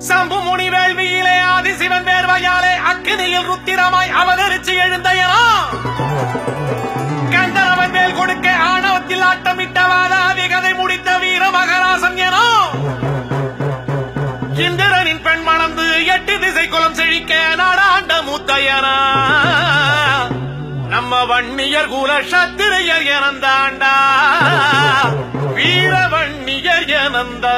சம்பு முனி வேள்வியிலே ஆதி சிவன் வேர்வையாலே அக்கினியில் ருத்திரமாய் அவதரிச்சு எழுந்தையனோ கந்தரவன் மேல் கொடுக்க ஆணவத்தில் ஆட்டமிட்ட வாதாதி கதை முடித்த வீர மகராசன் எனோ இந்திரனின் பெண் மணந்து 8 திசை குலம் செழிக்க நாடாண்ட மூத்தையனா நம்ம வன்னியர் குல சத்திரியர் எனந்தாண்டா வீர வன்னியர் எனந்தாண்டா.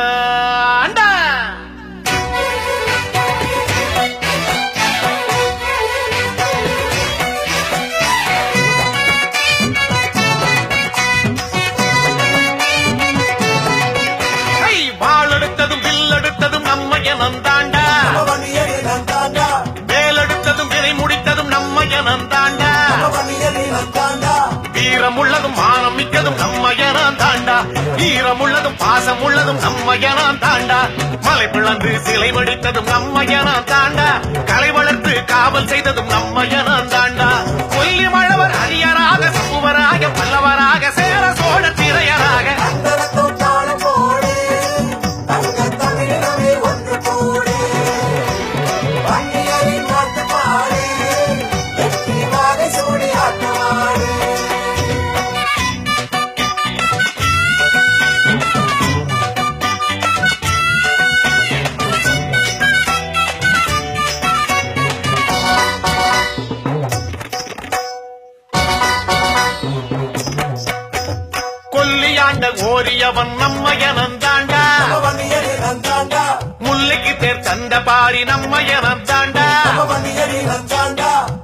வாழெடுத்ததும் வில்லெடுத்ததும் நம்ம எனந்தாண்டா வேலெடுத்ததும் வினை முடித்ததும் நம்ம எனந்தாண்டா வீரமுள்ளதும் மானம் மிக்கதும் நம்ம எனந்தாண்டா ஈரமுள்ளதும் பாசம் உள்ளதும் நம்ம எனந்தாண்டா மலை பிளந்து சிலை வடித்ததும் நம்ம எனந்தாண்டா கலை வளர்த்து காவல் செய்ததும் நம்ம எனந்தாண்டா கொல்லி மழவர் அரியராக சம்புவராக பல்லவராக சேர சோழ திரையராக ஓரியவன் நம்ம எனந்தாண்டா முல்லைக்கு தேர் தந்த பாரி நம்ம எனந்தாண்டா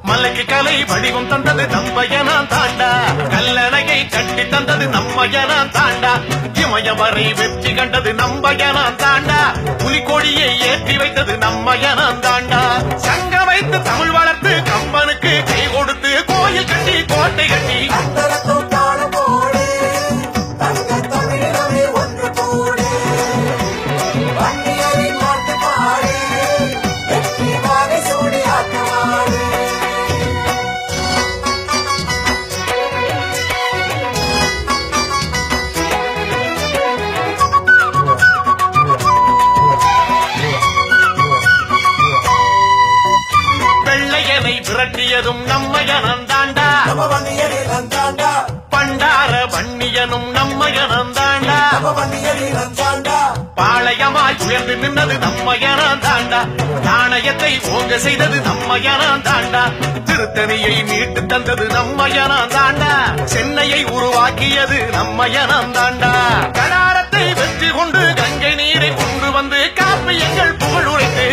மலைக்கு கலை வடிவம் தந்தது நம்ம எனந்தாண்டா கல்லணையை கட்டி தந்தது நம்ம எனந்தாண்டா இமயவரை வெற்றி கண்டது நம்ம எனந்தாண்டா புலிக்கொடியை ஏற்றி வைத்தது நம்ம எனந்தாண்டா சங்க வைத்து தமிழ் வளர்த்து கம்பனுக்கு கை கொடுத்து கோயில் கட்டி கோட்டை கட்டி விரட்டியதும் நம்ம எனந்தாண்டா பண்டார வன்னியனும் நம்ம எனந்தாண்டா பாளையமாய் உயர்ந்து நின்னது நம்ம எனந்தாண்டா நாணயத்தை ஓங்க செய்தது நம்ம எனந்தாண்டா திருத்தணியை மீட்டு தந்தது நம்ம எனந்தாண்டா சென்னையை உருவாக்கியது நம்ம எனந்தாண்டா கடாரத்தை வெற்றி கொண்டு கங்கை நீரை கொண்டு வந்து காப்பியங்கள் புகழ் உரைத்து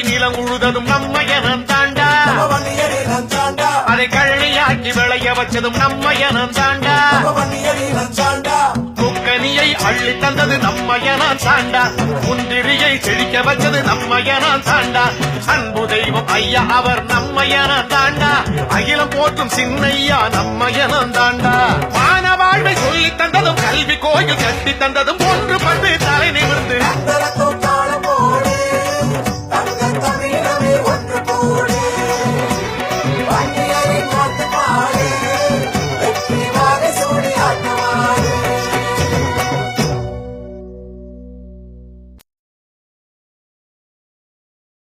நிலம் உழுததும் நம்ம எனந்தாண்டா அதை கழனியாக்கி விளைய வச்சதும் நம்ம எனந்தாண்டா முக்கனியை அள்ளி தந்தது நம்ம எனந்தாண்டா முந்திரியை செழிக்க வச்சது நம்ம எனந்தாண்டா அன்பு தெய்வம் ஐயா அவர் நம்ம எனந்தாண்டா அகிலம் போற்றும் சின்னையா நம்ம எனந்தாண்டா மான வாழ்வை சொல்லி தந்ததும் கல்வி கோயில் கட்டி தந்ததும் ஒன்று பட்டு தலை நிமிர்ந்து